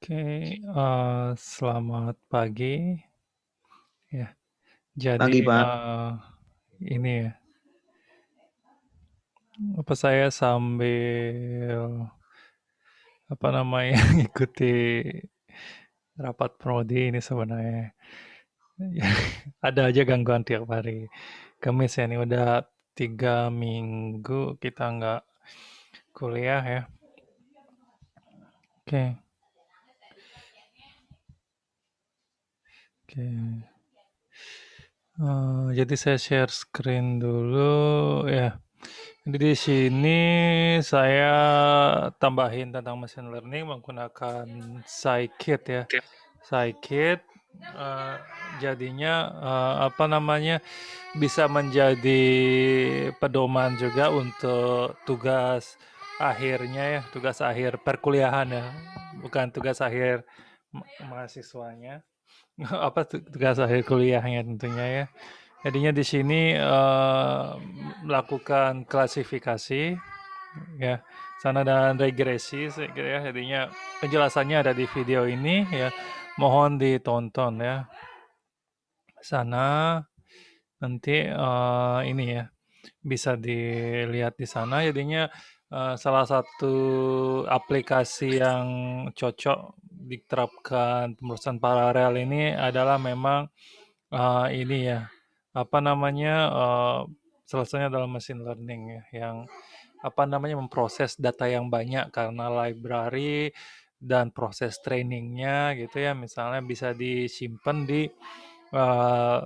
Oke, selamat pagi. Ya, jadi, Pagi, Pak. ini ya, saya sambil, ngikuti rapat prodi ini sebenarnya. Ya, ada aja gangguan tiap hari. Kamis ya, ini udah 3 minggu kita nggak kuliah ya. Oke, oke. Jadi saya share screen dulu ya. Jadi di sini saya tambahin tentang machine learning menggunakan Scikit ya. Scikit eh, jadinya bisa menjadi pedoman juga untuk tugas akhirnya ya, tugas akhir perkuliahan ya, bukan tugas akhir mahasiswanya. Tugas akhir kuliahnya tentunya ya. Jadinya di sini melakukan klasifikasi ya, sana dan regresi gitu ya. Jadinya penjelasannya ada di video ini ya. Mohon ditonton ya. Sana nanti ini ya bisa dilihat di sana. Jadinya salah satu aplikasi yang cocok diterapkan pemrosesan paralel ini adalah memang ini ya, salah satunya adalah machine learning ya, yang memproses data yang banyak karena library dan proses trainingnya gitu ya, misalnya bisa disimpan di eh,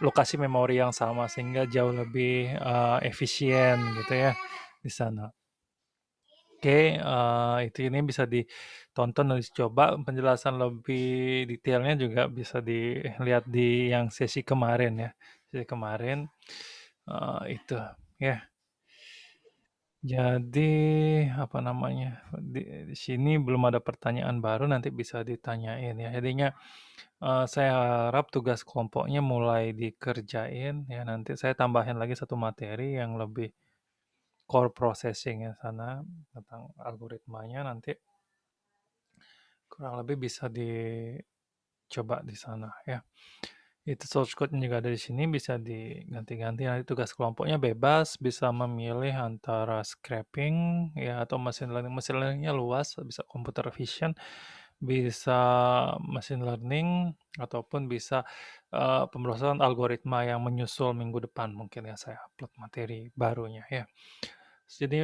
lokasi memori yang sama sehingga jauh lebih efisien gitu ya di sana. Oke, itu ini bisa ditonton dan dicoba, penjelasan lebih detailnya juga bisa dilihat di yang sesi kemarin ya. Sesi kemarin, itu ya. Jadi di sini belum ada pertanyaan baru, nanti bisa ditanyain ya. Jadinya saya harap tugas kelompoknya mulai dikerjain ya. Nanti saya tambahin lagi satu materi yang lebih core processing ya sana tentang algoritmanya nanti kurang lebih bisa dicoba di sana ya. Itu source code juga ada di sini bisa diganti-ganti. Nanti tugas kelompoknya bebas, bisa memilih antara scraping ya atau machine learning. Machine learningnya luas, bisa computer vision, bisa machine learning ataupun bisa pemrosesan algoritma yang menyusul minggu depan mungkin ya saya upload materi barunya ya. Jadi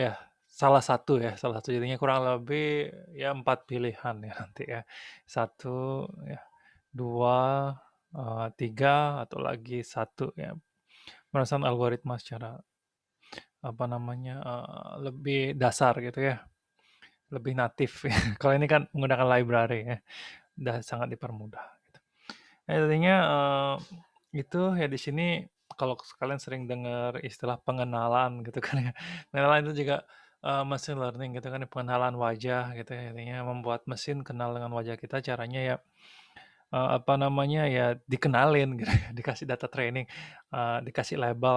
ya salah satu jadinya kurang lebih ya 4 pilihan ya nanti ya. Satu ya, 2, 3 atau lagi satu ya. Pemrosesan algoritma secara lebih dasar gitu ya, lebih natif ya. Kalau ini kan menggunakan library ya, udah sangat dipermudah gitu. Artinya itu ya di sini kalau kalian sering dengar istilah pengenalan gitu kan ya. Pengenalan itu juga machine learning gitu kan, pengenalan wajah gitu ya. Intinya membuat mesin kenal dengan wajah kita, caranya ya ya dikenalin gitu ya, dikasih data training, dikasih label,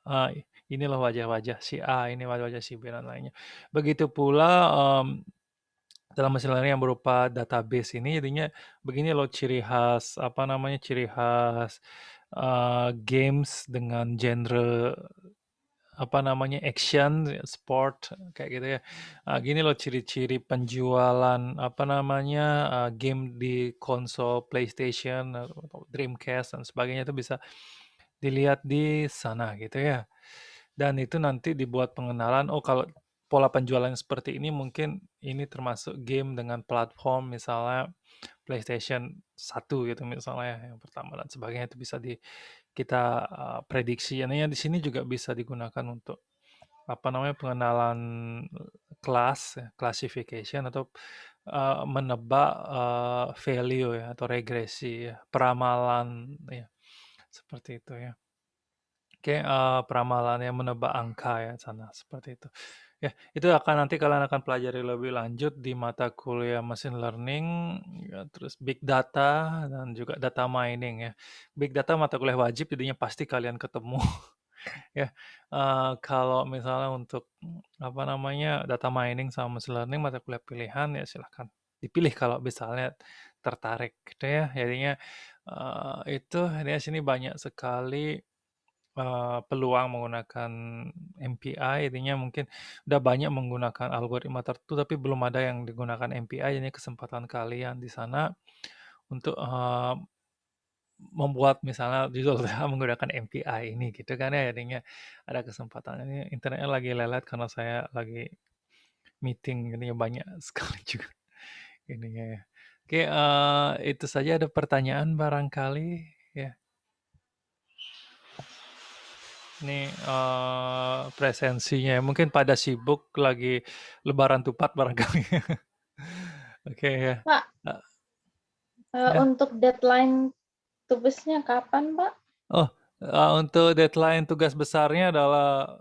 oh, ini loh wajah-wajah si A, ini wajah-wajah si B dan lainnya. Begitu pula dalam machine learning yang berupa database ini jadinya begini loh ciri khas games dengan genre action, sport kayak gitu ya. Gini loh ciri-ciri penjualan game di konsol PlayStation atau Dreamcast dan sebagainya itu bisa dilihat di sana gitu ya. Dan itu nanti dibuat pengenalan, oh kalau pola penjualan seperti ini mungkin ini termasuk game dengan platform misalnya PlayStation 1 gitu misalnya ya, yang pertama dan sebagainya itu bisa kita prediksi. Nah, di sini juga bisa digunakan untuk pengenalan kelas ya, classification atau menebak value ya atau regresi ya, peramalan ya seperti itu ya. Oke, peramalan yang menebak angka ya sana seperti itu. Ya, itu akan nanti kalian akan pelajari lebih lanjut di mata kuliah machine learning, ya, terus big data dan juga data mining ya. Big data mata kuliah wajib jadinya pasti kalian ketemu ya. Kalau misalnya untuk data mining sama machine learning mata kuliah pilihan ya silahkan dipilih kalau misalnya tertarik gitu ya. Jadinya, itu di sini banyak sekali, peluang menggunakan MPI, jadinya mungkin udah banyak menggunakan algoritma tertentu, tapi belum ada yang digunakan MPI, jadi kesempatan kalian di sana untuk, membuat misalnya judul WA menggunakan MPI ini gitu kan ya, jadinya ada kesempatan. Ini internetnya lagi lelet karena saya lagi meeting, jadinya banyak sekali juga ininya ya. Oke, itu saja, ada pertanyaan barangkali ya. Ini presensinya mungkin pada sibuk lagi Lebaran Tupat barangkali. Oke ya. Pak, Eh, ya. untuk deadline tugasnya kapan, Pak? Oh, untuk deadline tugas besarnya adalah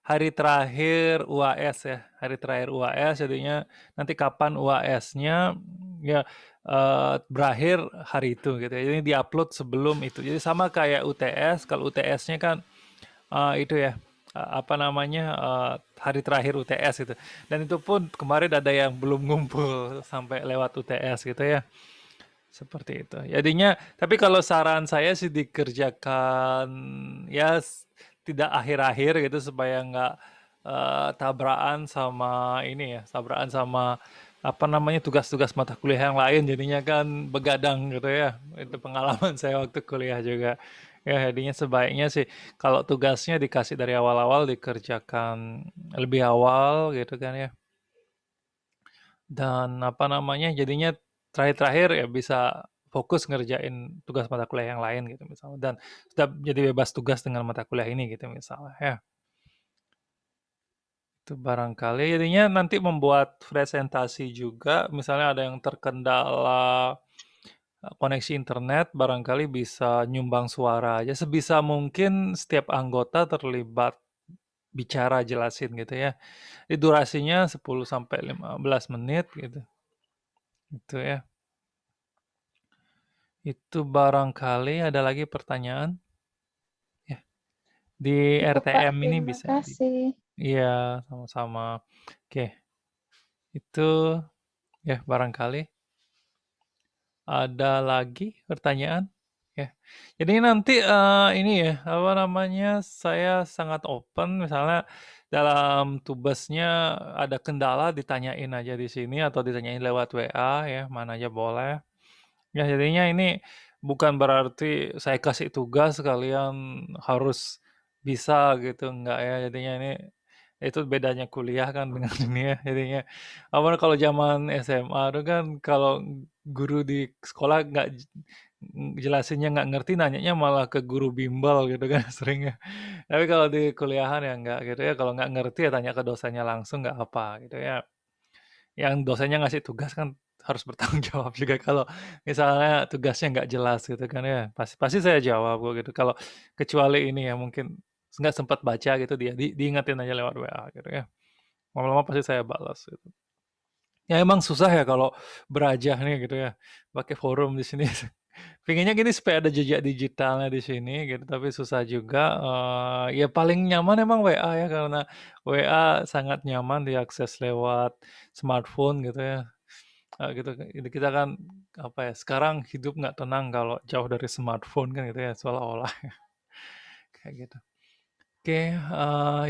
hari terakhir UAS ya, hari terakhir UAS. Jadinya nanti kapan UAS-nya ya berakhir hari itu gitu ya. Jadi diupload sebelum itu. Jadi sama kayak UTS. Kalau UTS-nya kan itu ya apa namanya hari terakhir UTS gitu. Dan itu pun kemarin ada yang belum ngumpul sampai lewat UTS gitu ya. Seperti itu. Jadinya, tapi kalau saran saya sih dikerjakan ya tidak akhir-akhir gitu supaya nggak tabrakan sama ini ya, tabrakan sama apa namanya tugas-tugas mata kuliah yang lain. Jadinya kan begadang gitu ya. Itu pengalaman saya waktu kuliah juga. Ya, jadinya sebaiknya sih kalau tugasnya dikasih dari awal-awal dikerjakan lebih awal gitu kan ya. Dan apa namanya, jadinya terakhir-terakhir ya bisa fokus ngerjain tugas mata kuliah yang lain gitu misalnya, dan sudah jadi bebas tugas dengan mata kuliah ini gitu misalnya ya. Itu barangkali jadinya nanti membuat presentasi juga, misalnya ada yang terkendala koneksi internet, barangkali bisa nyumbang suara aja sebisa mungkin setiap anggota terlibat bicara jelasin gitu ya. Jadi durasinya 10 sampai 15 menit gitu. Itu ya. Itu barangkali ada lagi pertanyaan? Ya, di Cukup, Pak. RTM ini Terima bisa di kasih. iya, sama-sama. Oke, itu ya barangkali ada lagi pertanyaan? Ya. Jadi nanti ini ya, apa namanya, saya sangat open misalnya dalam tugasnya ada kendala ditanyain aja di sini atau ditanyain lewat WA ya, mana aja boleh. Ya, jadinya ini bukan berarti saya kasih tugas kalian harus bisa gitu, enggak ya. Jadinya ini itu bedanya kuliah kan dengan ini ya. Jadinya apa kalau zaman SMA itu kan kalau guru di sekolah nggak jelasinnya nggak ngerti, nanyanya malah ke guru bimbel gitu kan seringnya. Tapi kalau di kuliahan ya enggak gitu ya. Kalau nggak ngerti ya tanya ke dosennya langsung nggak apa gitu ya. Yang dosennya ngasih tugas kan harus bertanggung jawab juga kalau misalnya tugasnya nggak jelas gitu kan ya, pasti pasti saya jawab kok gitu. Kalau kecuali ini ya mungkin nggak sempat baca gitu, dia diingetin aja lewat WA gitu ya. Lama-lama pasti saya balas gitu. Ya emang susah ya kalau berajah nih gitu ya, pakai forum di sini. Pinginnya gini supaya ada jejak digitalnya di sini gitu, tapi susah juga. Ya paling nyaman emang WA ya, karena WA sangat nyaman diakses lewat smartphone gitu ya. Gitu, kita kan apa ya, sekarang hidup nggak tenang kalau jauh dari smartphone kan gitu ya, seolah-olah kayak gitu. Oke,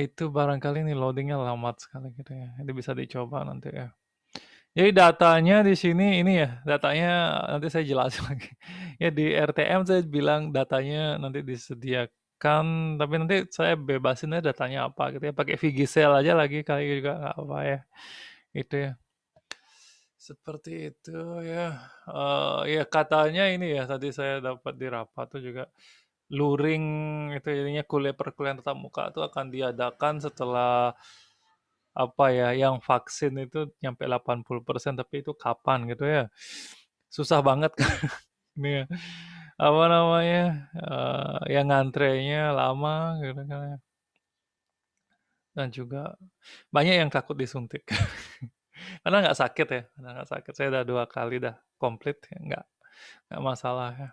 itu barangkali nih loadingnya lambat sekali gitu ya. Itu bisa dicoba nanti ya. Jadi datanya di sini ini ya, datanya nanti saya jelasin lagi. Ya di RTM saya bilang datanya nanti disediakan, tapi nanti saya bebasin aja datanya apa gitu ya. Pakai VG Cell aja lagi kali juga nggak apa ya. Itu ya. Seperti itu ya. Ya katanya ini ya, tadi saya dapat di rapat tuh juga luring itu, jadinya kuliah perkuliahan tatap muka itu akan diadakan setelah apa ya, yang vaksin itu nyampe 80%, tapi itu kapan gitu ya. Susah banget kan ini ya. Apa namanya? Yang ngantrenya lama gitu kan ya. Dan juga banyak yang takut disuntik. Karena nggak sakit ya, karena nggak sakit. Saya udah 2 kali dah komplit, ya nggak masalah ya,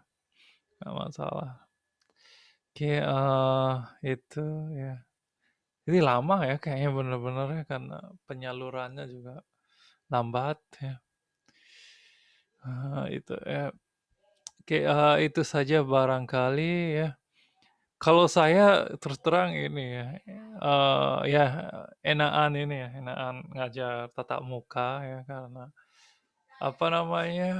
nggak masalah. Oke, itu ya. Jadi lama ya kayaknya bener-bener ya, karena penyalurannya juga lambat ya. Itu ya, oke, itu saja barangkali ya. Kalau saya terus terang ini ya, ya enakan ini ya, enakan ngajar tatap muka ya karena apa namanya,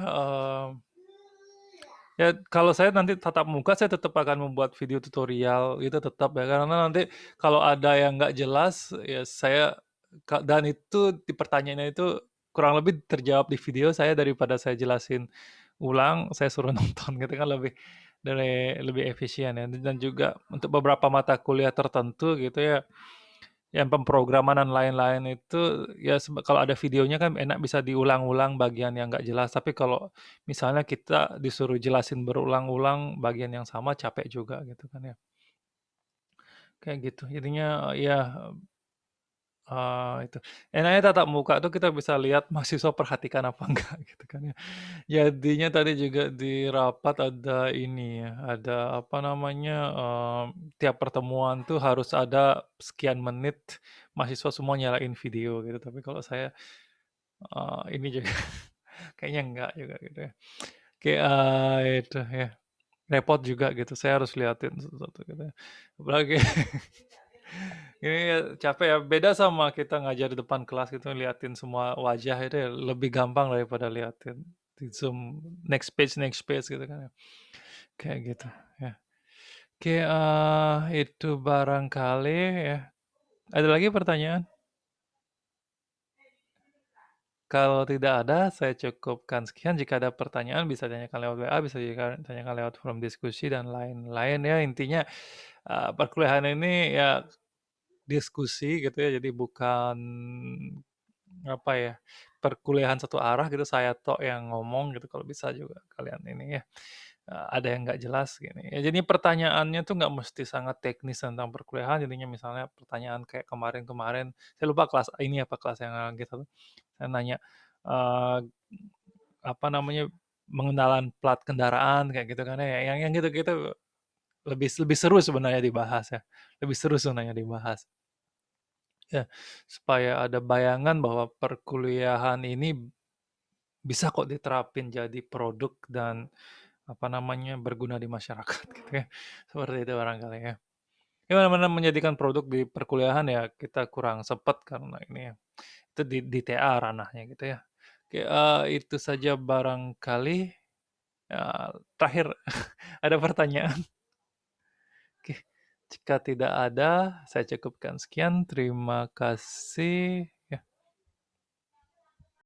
ya kalau saya nanti tatap muka saya tetap akan membuat video tutorial itu tetap ya, karena nanti kalau ada yang nggak jelas ya saya dan itu di pertanyaannya itu kurang lebih terjawab di video saya daripada saya jelasin ulang, saya suruh nonton gitu kan lebih efisien ya, dan juga untuk beberapa mata kuliah tertentu gitu ya, yang pemrograman dan lain-lain itu ya kalau ada videonya kan enak bisa diulang-ulang bagian yang nggak jelas. Tapi kalau misalnya kita disuruh jelasin berulang-ulang bagian yang sama capek juga gitu kan ya. Kayak gitu. Jadinya ya itu. Enaknya tatap muka tuh kita bisa lihat mahasiswa perhatikan apa enggak gitu kan ya. Jadinya tadi juga di rapat ada ini ya, ada apa namanya, tiap pertemuan tuh harus ada sekian menit mahasiswa semua nyalain video gitu. Tapi kalau saya, ini juga kayaknya enggak juga gitu ya. Kayak, itu ya, repot juga gitu, saya harus liatin satu-satu gitu ya. Apalagi ini ya capek ya, beda sama kita ngajar di depan kelas gitu, liatin semua wajah itu ya lebih gampang daripada liatin di Zoom next page gitu kan ya. Kayak gitu ya. Oke, itu barangkali ya. Ada lagi pertanyaan? Kalau tidak ada, saya cukupkan sekian. Jika ada pertanyaan bisa tanyakan lewat WA, bisa juga tanyakan lewat forum diskusi dan lain-lain ya. Intinya perkuliahan ini ya diskusi gitu ya, jadi bukan apa ya, perkuliahan satu arah gitu, saya tok yang ngomong gitu, kalau bisa juga kalian ini ya, ada yang nggak jelas gini. Ya jadi pertanyaannya tuh nggak mesti sangat teknis tentang perkuliahan, jadinya misalnya pertanyaan kayak kemarin-kemarin, saya lupa kelas ini apa kelas yang gitu, saya nanya, eee, apa namanya, pengenalan plat kendaraan kayak gitu kan ya, yang gitu-gitu lebih lebih seru sebenarnya dibahas ya, lebih seru sebenarnya dibahas. Ya, supaya ada bayangan bahwa perkuliahan ini bisa kok diterapin jadi produk dan apa namanya berguna di masyarakat gitu ya. Seperti itu barangkali ya. Ya benar-benar menjadikan produk di perkuliahan ya kita kurang sepet karena ini ya. Itu di TA ranahnya gitu ya. Oke, itu saja barangkali. Terakhir ada pertanyaan. Oke, jika tidak ada, saya cukupkan sekian. Terima kasih.